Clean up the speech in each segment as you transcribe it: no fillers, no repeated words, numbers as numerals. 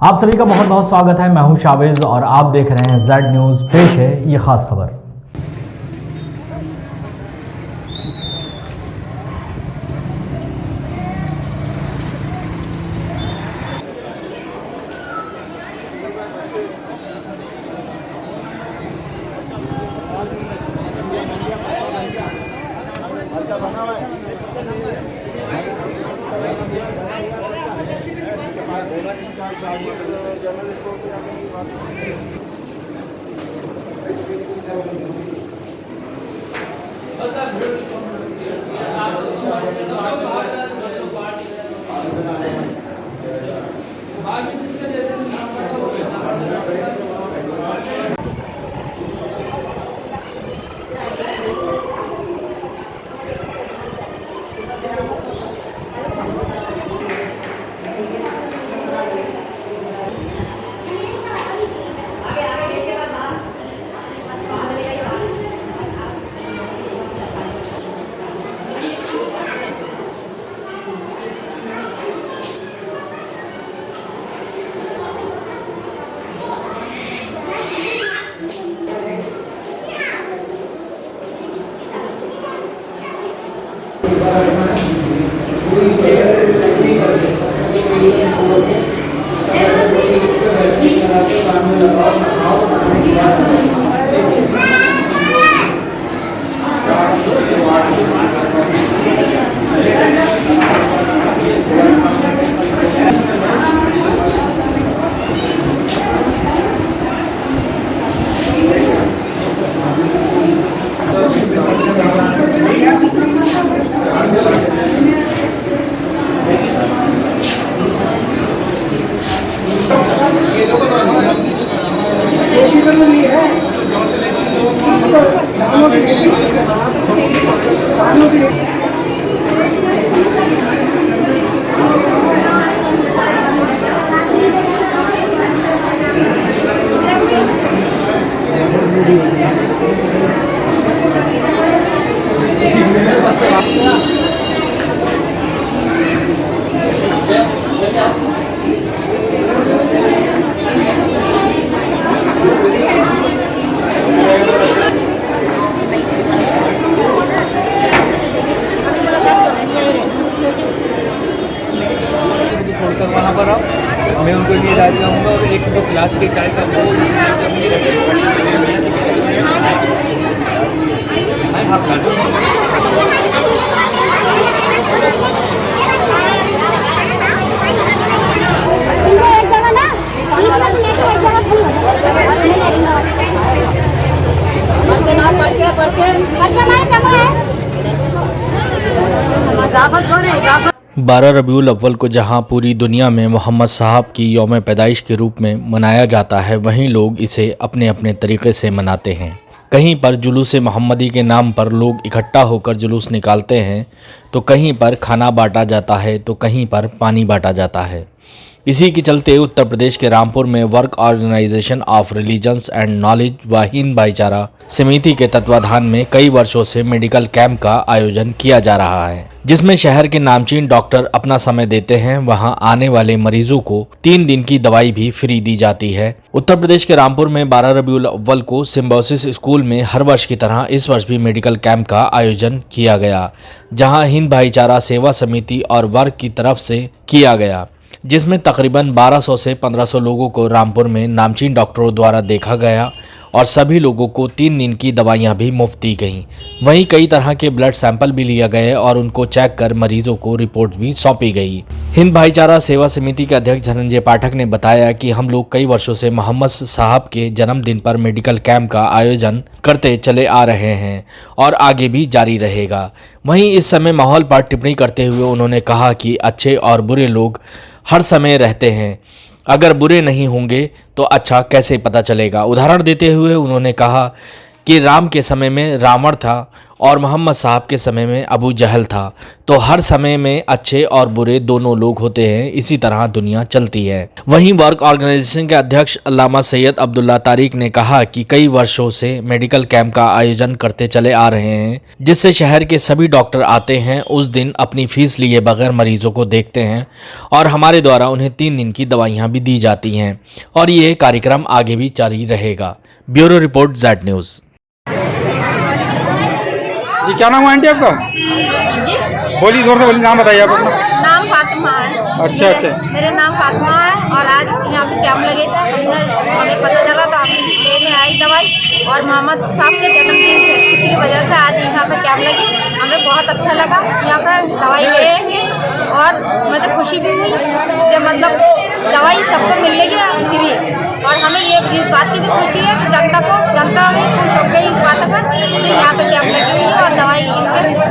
आप सभी का बहुत बहुत स्वागत है। मैं हूं शावेज और आप देख रहे हैं जेड न्यूज़। पेश है ये खास खबर। छोड़कर वहाँ पर आओ, मैं उनको लिए डाल जाऊँगा और एक दो क्लास के चाय का बारह रबीउल अव्वल को जहां पूरी दुनिया में मोहम्मद साहब की यौम पैदाइश के रूप में मनाया जाता है, वहीं लोग इसे अपने अपने तरीके से मनाते हैं। कहीं पर जुलूस मोहम्मदी के नाम पर लोग इकट्ठा होकर जुलूस निकालते हैं, तो कहीं पर खाना बांटा जाता है, तो कहीं पर पानी बांटा जाता है। इसी के चलते उत्तर प्रदेश के रामपुर में work organisation of religions and knowledge व हिंद भाईचारा समिति के तत्वाधान में कई वर्षों से मेडिकल कैंप का आयोजन किया जा रहा है, जिसमें शहर के नामचीन डॉक्टर अपना समय देते हैं। वहां आने वाले मरीजों को 3 दिन की दवाई भी फ्री दी जाती है। उत्तर प्रदेश के रामपुर में 12 रबीउल अव्वल को सिम्बोसिस स्कूल में हर वर्ष की तरह इस वर्ष भी मेडिकल कैंप का आयोजन किया गया, जहां हिंद भाईचारा सेवा समिति और वर्ग की तरफ से किया गया, जिसमें तकरीबन 1200 से 1500 लोगों को रामपुर में नामचीन डॉक्टरों द्वारा देखा गया और सभी लोगों को 3 दिन की दवाइयां भी मुफ्त दी गईं। वहीं कई तरह के ब्लड सैंपल भी लिया गए और उनको चेक कर मरीजों को रिपोर्ट भी सौंपी गई। हिंद भाईचारा सेवा समिति के अध्यक्ष धनंजय पाठक ने बताया कि हम लोग कई वर्षों से मोहम्मद साहब के जन्मदिन पर मेडिकल कैंप का आयोजन करते चले आ रहे हैं और आगे भी जारी रहेगा। वहीं इस समय माहौल पर टिप्पणी करते हुए उन्होंने कहा कि अच्छे और बुरे लोग हर समय रहते हैं, अगर बुरे नहीं होंगे तो अच्छा कैसे पता चलेगा। उदाहरण देते हुए उन्होंने कहा कि राम के समय में रावण था और मोहम्मद साहब के समय में अबू जहल था, तो हर समय में अच्छे और बुरे दोनों लोग होते हैं। इसी तरह दुनिया चलती है। वहीं वर्क ऑर्गेनाइजेशन के अध्यक्ष अल्लामा सैयद अब्दुल्ला तारिक ने कहा कि कई वर्षों से मेडिकल कैंप का आयोजन करते चले आ रहे हैं, जिससे शहर के सभी डॉक्टर आते हैं, उस दिन अपनी फीस लिए बगैर मरीजों को देखते हैं और हमारे द्वारा उन्हें 3 दिन की दवाइयाँ भी दी जाती हैं और ये कार्यक्रम आगे भी जारी रहेगा। Bureau report Z news. जी क्या नाम है आंटी आपका? जी बोलिए, जोर से बोलिए, नाम बताइए आप अपना। नाम फातिमा है। अच्छा अच्छा। मेरा नाम फातिमा है और आज यहाँ पे कैंप लगे थे। हमें पता चला तो हम लेने आई दवाई और मोहम्मद साहब के जन्मदिन थे, इसी की वजह से आज यहाँ पे कैंप लगी। हमें बहुत अच्छा लगा यहाँ पर दवाई लेंगे और मतलब खुशी भी हुई जब मतलब दवाई सबको मिल रही है फ्री। और हमें ये इस बात की भी खुशी है कि जनता भी खुश हो गई इस बात पर कि यहाँ पे कैंप लगी हुई है और दवाई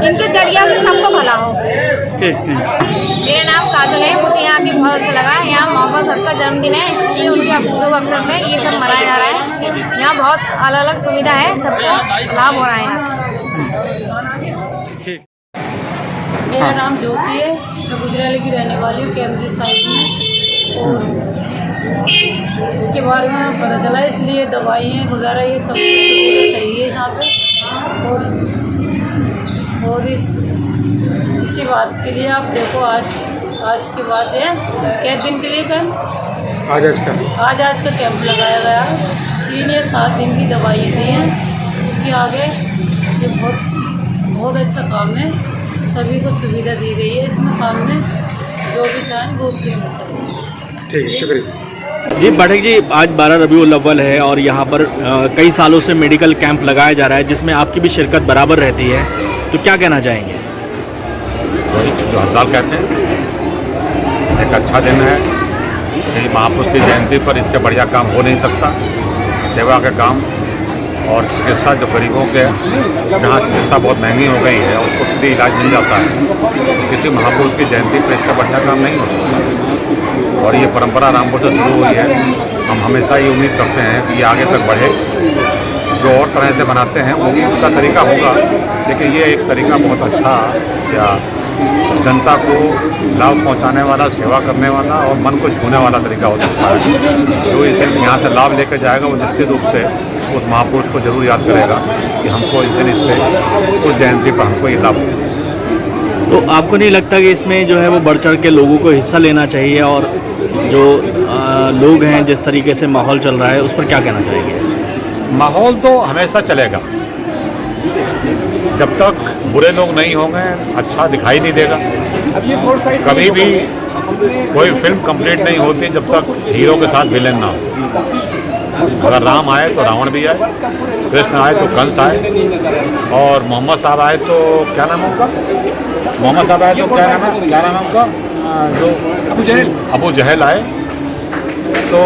इनके जरिए से सबको भला हो। ठीक ठीक। मेरा नाम काजल है। मुझे यहाँ भी बहुत अच्छा लगा। यहाँ मोहम्मद साहब का जन्मदिन है, इसलिए उनके शुभ अवसर में ये सब मनाया जा रहा है। यहाँ बहुत अलग अलग सुविधा है, सबको लाभ हो रहा है यहाँ से। मेरा नाम ज्योति है। मैं गुजराली की रहने वाली हूँ, कैमरी साइड में। और इसके बारे में पता चला, इसलिए दवाइयाँ वगैरह ये सब सही है यहाँ पे। और इसी बात के लिए आप देखो, आज की बात है, क्या दिन के लिए कैंप आज का कैंप लगाया गया है। 3 या 7 दिन की दवाइयाँ दी हैं। उसके आगे ये बहुत अच्छा काम है। सभी को सुविधा दी गई है इसमें काम में, जो भी चाहें वो फ्री मिल सकते। ठीक, शुक्रिया जी पाठक जी, आज 12 रबीउल अव्वल है और यहाँ पर कई सालों से मेडिकल कैंप लगाया जा रहा है, जिसमें आपकी भी शिरकत बराबर रहती है, तो क्या कहना चाहेंगे? जो हर साल कहते हैं, एक अच्छा दिन है। श्री महापुरुष की जयंती पर इससे बढ़िया काम हो नहीं सकता। सेवा का काम और चिकित्सा जो गरीबों के, जहाँ चिकित्सा बहुत महंगी हो गई है, उसको फ्री इलाज मिल जाता है। किसी महापुरुष की जयंती पर इससे बढ़िया काम नहीं हो सकता। और ये परंपरा रामपुर से शुरू हुई है। हम हमेशा ये उम्मीद करते हैं कि ये आगे तक बढ़े। जो और तरह से बनाते हैं वो भी उनका तरीका होगा, लेकिन ये एक तरीका बहुत अच्छा या जनता को लाभ पहुंचाने वाला, सेवा करने वाला और मन को छूने वाला तरीका हो सकता है। जो इस दिन यहाँ से लाभ लेकर जाएगा वो निश्चित रूप से उस महापुरुष को जरूर याद करेगा कि हमको इस दिन इससे, उस जयंती पर हमको ये लाभ मिला। तो आपको नहीं लगता कि इसमें जो है वो बढ़ चढ़ के लोगों को हिस्सा लेना चाहिए, और जो लोग हैं, जिस तरीके से माहौल चल रहा है, उस पर क्या कहना चाहेंगे? माहौल तो हमेशा चलेगा, जब तक बुरे लोग नहीं होंगे अच्छा दिखाई नहीं देगा। कभी भी कोई फिल्म कंप्लीट नहीं होती जब तक हीरो के साथ विलेन ना हो। अगर राम आए तो रावण भी आए, कृष्ण आए तो कंस आए, और मोहम्मद साहब आए तो क्या नाम है उनका, मोहम्मद साहब आए तो क्या नाम है उनका, जो अबू जहल आए। तो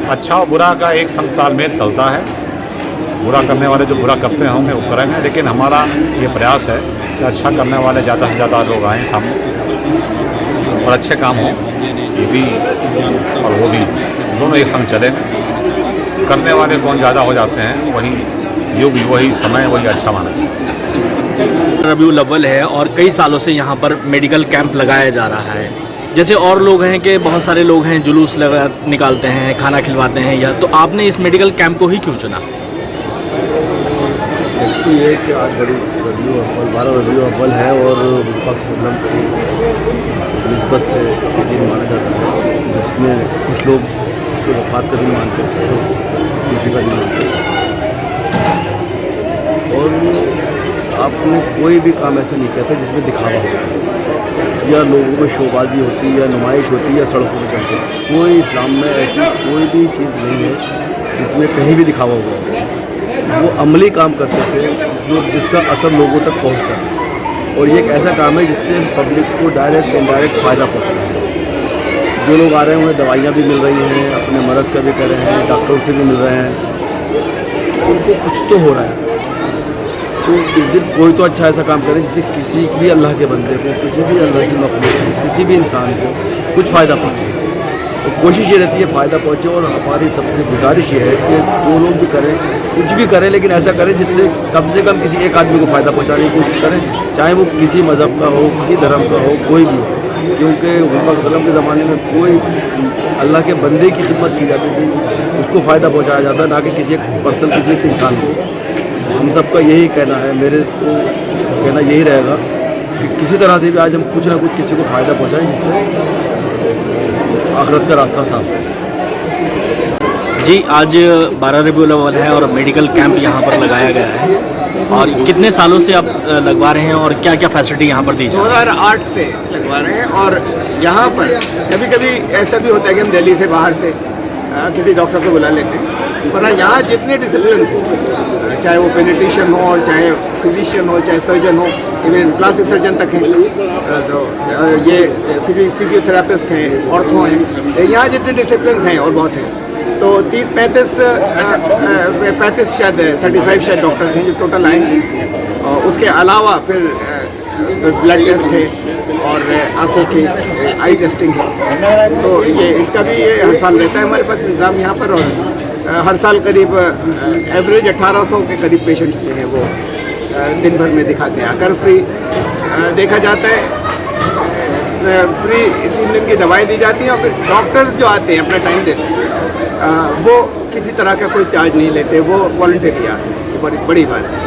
अच्छा और बुरा का एक संग तालमेल चलता है। बुरा करने वाले जो बुरा करते होंगे वो करेंगे, लेकिन हमारा ये प्रयास है कि अच्छा करने वाले ज़्यादा से ज़्यादा लोग आएँ सामने और अच्छे काम हों। ये भी और वो भी दोनों एक संग चलें। करने वाले कौन ज़्यादा हो जाते हैं, वही युग, वही समय, वही अच्छा माना जाता है। रबीउल अव्वल है और कई सालों से यहाँ पर मेडिकल कैंप लगाया जा रहा है। जैसे और लोग हैं कि बहुत सारे लोग हैं जुलूस निकालते हैं, खाना खिलवाते हैं, या तो आपने इस मेडिकल कैंप को ही क्यों चुना? तो ये कि आज रबीउल अव्वल 12 रबीउल अव्वल है और निस्बत से ये दिन माना जाता है, जिसमें कुछ लोग उसको वफात का दिन मानते हैं, तो खुशी का दिन मानते हैं। और आपने कोई भी काम ऐसा नहीं किया था जिसमें दिखावा हो या लोगों में शोबाजी होती है या नुमाइश होती है या सड़कों पर चलते। कोई इस्लाम में ऐसी कोई भी चीज़ नहीं है जिसमें कहीं भी दिखावा हुआ। वो अमली काम करते थे जो जिसका असर लोगों तक पहुंचता है, और ये एक ऐसा काम है जिससे पब्लिक को डायरेक्ट इनडायरेक्ट फ़ायदा पहुंचता है। जो लोग आ रहे हैं उन्हें दवाइयाँ भी मिल रही हैं, अपने मरज़ का भी कर रहे हैं, डॉक्टरों से भी मिल रहे हैं, उनको कुछ तो हो रहा है। तो इस दिन कोई तो अच्छा ऐसा काम करे जिससे किसी भी अल्लाह के बंदे को, किसी भी अल्लाह की मखलूक को, किसी भी इंसान को कुछ फ़ायदा पहुँचे। तो कोशिश ये रहती है फ़ायदा पहुँचे, और हमारी सबसे गुजारिश ये है कि जो लोग भी करें, कुछ भी करें, लेकिन ऐसा करें जिससे कम से कम किसी एक आदमी को फ़ायदा पहुँचाने की कोशिश करें, चाहे वो किसी मज़हब का हो, किसी धर्म का हो, कोई भी हो। क्योंकि हुज़ूर सल्लल्लाहु अलैहि वसल्लम के ज़माने में कोई अल्लाह के बंदे की खिदमत की जाती थी, उसको फ़ायदा पहुँचाया जाता, ना कि किसी एक पर्सन, किसी एक इंसान को। हम सबका यही कहना है, मेरे तो कहना यही रहेगा कि किसी तरह से भी आज हम कुछ ना कुछ किसी को फ़ायदा पहुँचाएं, जिससे आखिरत का रास्ता साफ हो। जी, आज 12 रबीउल अव्वल है और मेडिकल कैंप यहाँ पर लगाया गया है, और कितने सालों से आप लगवा रहे हैं और क्या क्या फैसिलिटी यहाँ पर दी जाती है? 2008 से लगवा रहे हैं, और यहाँ पर कभी कभी ऐसा भी होता है कि हम दिल्ली से बाहर से किसी डॉक्टर को बुला लेते हैं, वरना यहाँ जितने डिसिप्लिन हैं, चाहे वो पेडिट्रिशियन हो, और चाहे फिजिशियन हो, चाहे सर्जन हो, इवन प्लास्टिक सर्जन तक हैं, तो ये फिजियोथेरापिस्ट हैं, ऑर्थो हैं, यहाँ जितने डिसिप्लिन हैं और बहुत हैं, तो 30-35 शायद 35 शायद डॉक्टर हैं जो टोटल आए, और उसके अलावा फिर ब्लड टेस्ट है और आँखों की आई टेस्टिंग है, तो ये इसका भी ये हर साल रहता है हमारे पास इंतजाम यहाँ पर। और हर साल करीब एवरेज 1800 के करीब पेशेंट्स जो हैं वो दिन भर में दिखाते हैं, आकर फ्री देखा जाता है, फ्री 3 दिन की दवाई दी जाती है, और फिर डॉक्टर्स जो आते हैं अपना टाइम देते हैं, वो किसी तरह का कोई चार्ज नहीं लेते, वो वॉलंटरी आते हैं, बड़ी बड़ी बात है।